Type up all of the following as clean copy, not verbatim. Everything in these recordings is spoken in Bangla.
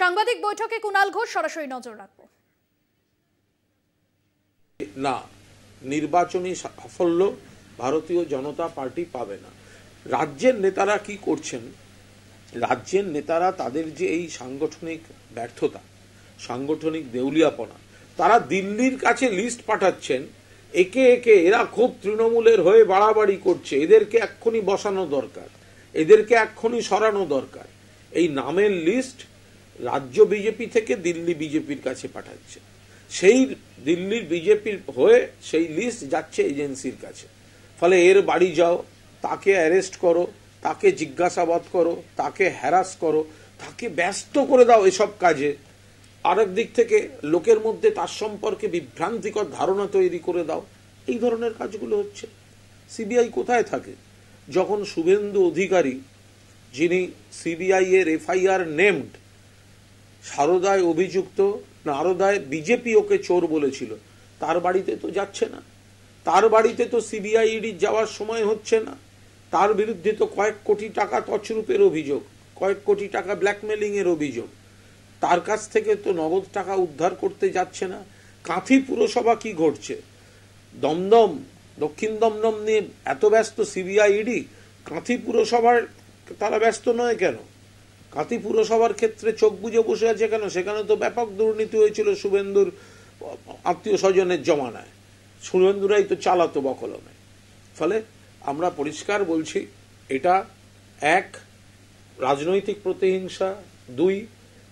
সাংবাদিক বৈঠকে কুণাল ঘোষ সরাসরি নজর রাখবো না, নির্বাচনী সাফল্য ভারতীয় জনতা পার্টি পাবে না। রাজ্যের নেতারা কি করছেন, রাজ্যের নেতারা তাদের যে এই সাংগঠনিক ব্যর্থতা, সাংগঠনিক দেউলিয়াপনা, তারা দিল্লির কাছে লিস্ট পাঠাচ্ছেন একে একে। এরা খুব তৃণমূলের হয়ে বাড়াবাড়ি করছে, এদেরকে এক্ষুনি বসানো দরকার, এদেরকে এক্ষুনি সরানো দরকার। এই নামের লিস্ট রাজ্য বিজেপি থেকে দিল্লি বিজেপির কাছে পাঠাচ্ছে, সেই দিল্লির বিজেপির হয়ে সেই লিস্ট যাচ্ছে এজেন্সির কাছে। ফলে এর বাড়ি যাও, তাকে অ্যারেস্ট করো, তাকে জিজ্ঞাসাবাদ করো, তাকে হ্যারাস করো, তাকে ব্যস্ত করে দাও এসব কাজে। আরেক দিক থেকে লোকের মধ্যে তার সম্পর্কে বিভ্রান্তিকর ধারণা তৈরি করে দাও। এই ধরনের কাজগুলো হচ্ছে। সিবিআই কোথায় থাকে যখন শুভেন্দু অধিকারী, যিনি সিবিআই এর এফআইআর নেমড, সারদায় অভিযুক্ত, নারদায় বিজেপি ওকে চোর বলেছিল, তার বাড়িতে তো যাচ্ছে না, তার বাড়িতে তো সিবিআই ইডি যাওয়ার সময় হচ্ছে না, তার বিরুদ্ধে তো কয়েক কোটি টাকা তছরূপের অভিযোগ, কয়েক কোটি টাকা ব্ল্যাকমেলিং এর অভিযোগ, তার কাছ থেকে তো নগদ টাকা উদ্ধার করতে যাচ্ছে না। কাঁথি পুরসভা কি ঘটছে, দমদম, দক্ষিণ দমদম নিয়ে এত ব্যস্ত সিবিআই ইডি, কাঁথি পুরসভার তারা ব্যস্ত নয় কেন? কাঁথি পুরসভার ক্ষেত্রে চোখ বুজে বসে আছে কেন? সেখানে তো ব্যাপক দুর্নীতি হয়েছিল শুভেন্দুর আত্মীয় স্বজনের জমানায়, শুভেন্দুরাই তো চালাতো বকলমে। ফলে আমরা পরিষ্কার বলছি, এটা এক, রাজনৈতিক প্রতিহিংসা; দুই,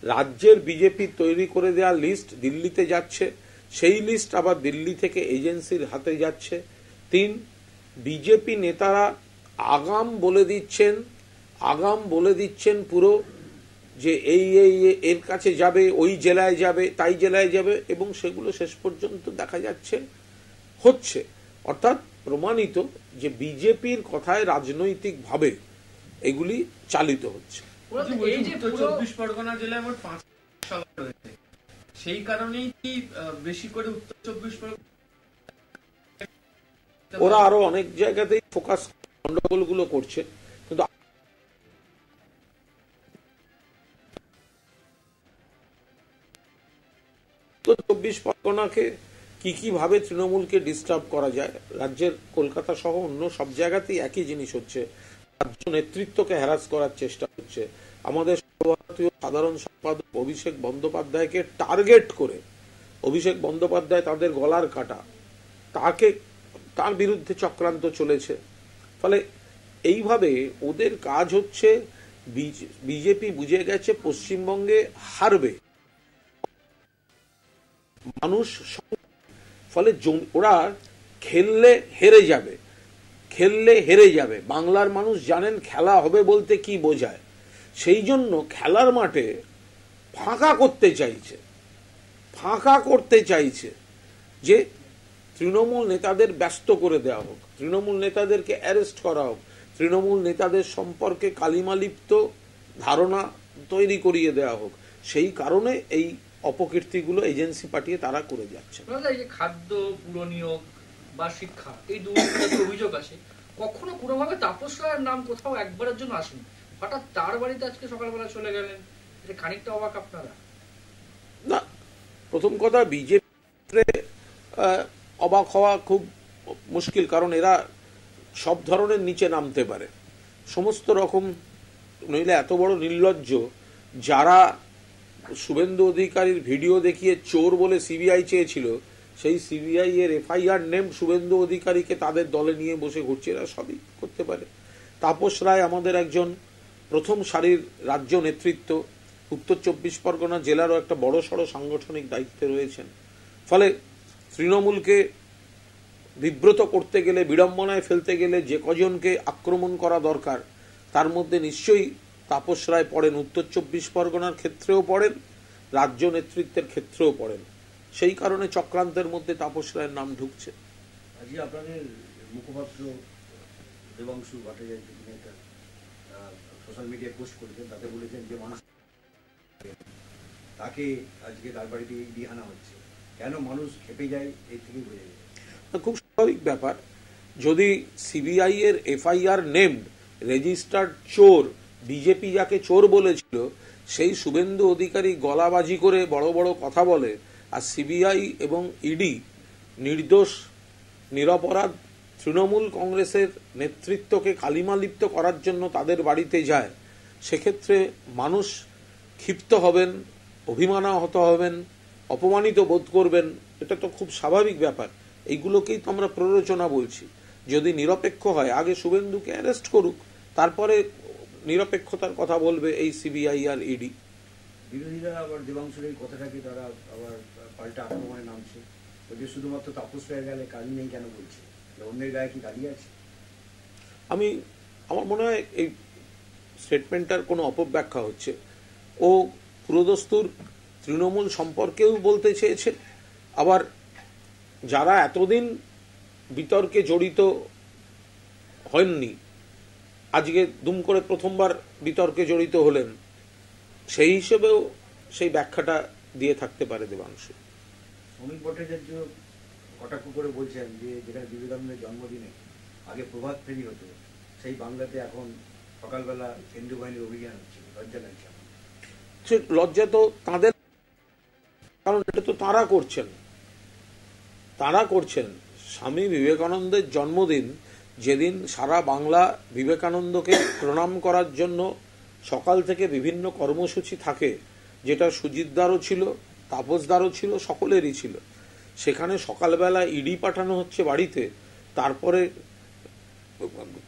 রাজ্যের বিজেপি তৈরি করে দেওয়া লিস্ট দিল্লিতে যাচ্ছে, সেই লিস্ট আবার দিল্লি থেকে এজেন্সির হাতে যাচ্ছে; তিন, বিজেপি নেতারা আগাম বলে দিচ্ছেন পুরো যে এই এর কাছে যাবে, ওই জেলায় যাবে, তাই জেলায় যাবে, এবং সেগুলো শেষ পর্যন্ত দেখা যাচ্ছে হচ্ছে। অর্থাৎ প্রমাণিত যে বিজেপির কথায় রাজনৈতিক ভাবে এগুলি চালিত হচ্ছে। চব্বিশ পরগনা জেলায় মোট 5 রয়েছে, সেই কারণেই কি বেশি করে উত্তর 24 পরগনা ওরা আরো অনেক জায়গাতেই ফোকাস গন্ডগোলগুলো করছে, কিন্তু 24 পরগনাকে কি ভাবে তৃণমূলকে ডিস্টার্ব করা যায়, রাজ্যের কলকাতা সহ অন্য সব জায়গাতেই একই জিনিস হচ্ছে। রাজ্য নেতৃত্বকে হ্যারাস করার চেষ্টা হচ্ছে। আমাদের সর্বভারতীয় সাধারণ সম্পাদক অভিষেক বন্দ্যোপাধ্যায়কে টার্গেট করে, অভিষেক বন্দ্যোপাধ্যায় তাদের গলার কাটা, তার বিরুদ্ধে চক্রান্ত চলেছে। ফলে এইভাবে ওদের কাজ হচ্ছে, বিজেপি বুঝে গেছে পশ্চিমবঙ্গে হারবে মানুষ, ফলে ওরা খেললে হেরে যাবে। বাংলার মানুষ জানেন খেলা হবে বলতে কি বোঝায়, সেই জন্য খেলার মাঠে ফাঁকা করতে চাইছে যে তৃণমূল নেতাদের ব্যস্ত করে দেওয়া হোক, তৃণমূল নেতাদেরকে অ্যারেস্ট করা হোক, তৃণমূল নেতাদের সম্পর্কে কালিমালিপ্ত ধারণা তৈরি করিয়ে দেওয়া হোক। সেই কারণে এই অপকীর্তিগুলো এজেন্সি পাঠিয়ে তারা করে যাচ্ছে। খাদ্য, পুরনিয়োগ বা শিক্ষা, এই দুটো অভিযোগ আসে, কখনো কোনোভাবে তাপস রায়ের নাম কোথাও একবারের জন্য আসেনি, হঠাৎ তার বাড়িতে আজকে সকালবেলা চলে গেলেন, এটা খানিকটা অবাক আপনারা? না, প্রথম কথা, বিজেপি অবাক হওয়া খুব মুশকিল, কারণ এরা সব ধরনের নিচে নামতে পারে, সমস্ত রকম, নইলে এত বড় নির্লজ্জ যারা শুভেন্দু অধিকারীর ভিডিও দেখিয়ে চোর বলে সিবিআই চেয়েছিল, সেই সিবিআই এর এফআইআর নেম শুভেন্দু অধিকারীকে তাদের দলে নিয়ে বসে ঘুরছে, এরা সবই করতে পারে। তাপস রায় আমাদের একজন প্রথম সারির রাজ্য নেতৃত্ব, উত্তর 24 পরগনা জেলারও একটা বড় সড় সাংগঠনিক দায়িত্বে রয়েছেন। ফলে তৃণমূলকে বিব্রত করতে গেলে, বিড়ম্বনায় ফেলতে গেলে যে কজনকে আক্রমণ করা দরকার, তার মধ্যে নিশ্চয়ই তাপস রায় পড়েন। উত্তর 24 পরগনার ক্ষেত্রেও পড়েন, রাজ্য নেতৃত্বের ক্ষেত্রেও পড়েন। সেই কারণে চক্রান্তের মধ্যে তাপস রায়ের নাম ঢুকছে। আজকে আপনাদের মুখপাত্র দেবাংশু ভট্টাচার্য তিনি একটা সোশ্যাল মিডিয়ায় পোস্ট করেছেন, তাতে বলেছেন যে মানুষ তাকে আজকে তার বাড়িতে ইডি আনা হচ্ছে, কেন মানুষ খেপে যায় এর থেকে বোঝা যায়। খুব স্বাভাবিক ব্যাপার। যদি সিবিআই এর এফআইআর নেমড রেজিস্টার্ড চোর, বিজেপি যাকে চোর বলেছিল, সেই শুভেন্দু অধিকারী গলাবাজি করে বড় বড় কথা বলে, আর সিবিআই এবং ইডি নির্দোষ নিরপরাধ তৃণমূল কংগ্রেসের নেতৃত্বকে কালিমালিপ্ত করার জন্য তাদের বাড়িতে যায়, সেক্ষেত্রে মানুষ ক্ষিপ্ত হবেন, অভিমানাহত হবেন, অপমানিত বোধ করবেন। এটা তো খুব স্বাভাবিক ব্যাপার। এইগুলোকেই তো আমরা প্ররোচনা বলছি। যদি নিরপেক্ষ হয়, আগে শুভেন্দুকে অ্যারেস্ট করুক, তারপরে নিরপেক্ষতার কথা বলবে এই সিবিআই আর ইডি। বিরোধীরা আবার দেবাংশুর এই কথাটাকে তারা আবার পাল্টা আক্রমণে নামছে, ওই যে শুধুমাত্র তাপস রায়ের গালে কালি নেই কেন বলছে, অন্যের গায়ে কি কালি আছে? আমার মনে হয় এই স্টেটমেন্টটার কোনো অপব্যাখ্যা হচ্ছে। ও পুরোদস্তুর তৃণমূল সম্পর্কেও বলতে চেয়েছে, আবার যারা এতদিন বিতর্কে জড়িত হননি, আজকে দুম করে প্রথমবার বিতর্কে জড়িত হলেন, সেই হিসেবেও সেই ব্যাখ্যাটা দিয়ে থাকতে পারে দেবাংশু। অমিত ভট্টাচার্য কটাক্ষ করে বলছেন যে যেখানে বিবেকানন্দের জন্মদিনে আগে প্রভাত ফেরি হতো, সেই বাংলাতে এখন সকালবেলা হিন্দু বাহিনীর অভিযান হচ্ছে, লজ্জা লাগছে। লজ্জা তো তাদের, কারণ এটা তো তারা করছেন। স্বামী বিবেকানন্দের জন্মদিন, যেদিন সারা বাংলা বিবেকানন্দকে প্রণাম করার জন্য সকাল থেকে বিভিন্ন কর্মসূচি থাকে, যেটা সুজিতদারও ছিল, তাপসদারও ছিল, সকলেরই ছিল, সেখানে সকালবেলা ইডি পাঠানো হচ্ছে বাড়িতে, তারপরে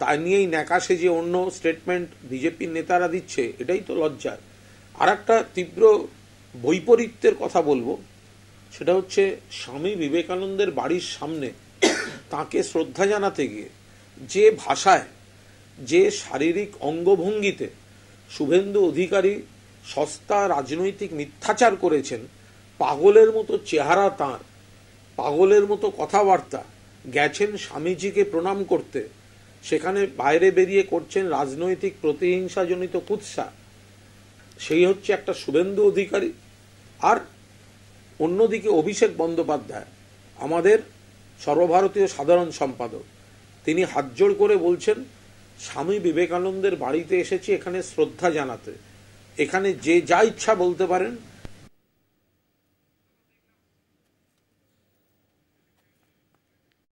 তা নিয়েই ন্যাকাশে যে অন্য স্টেটমেন্ট বিজেপির নেতারা দিচ্ছে, এটাই তো লজ্জার। আর একটা তীব্র বৈপরীত্যের কথা বলবো, সেটা হচ্ছে স্বামী বিবেকানন্দের বাড়ির সামনে তাকে শ্রদ্ধা জানাতে গিয়ে যে ভাষায়, যে শারীরিক অঙ্গভঙ্গিতে শুভেন্দু অধিকারী সস্তা রাজনৈতিক মিথ্যাচার করেছেন, পাগলের মতো চেহারা তাঁর, পাগলের মতো কথাবার্তা, গেছেন স্বামীজিকে প্রণাম করতে, সেখানে বাইরে বেরিয়ে করছেন রাজনৈতিক প্রতিহিংসাজনিত কুৎসা, সেই হচ্ছে একটা শুভেন্দু অধিকারী। আর অন্যদিকে অভিষেক বন্দ্যোপাধ্যায়, আমাদের সর্বভারতীয় সাধারণ সম্পাদক, তিনি হাতজোড় করে বলছেন স্বামী বিবেকানন্দের বাড়িতে এসেছি এখানে শ্রদ্ধা জানাতে, এখানে যে যা ইচ্ছা বলতে পারেন,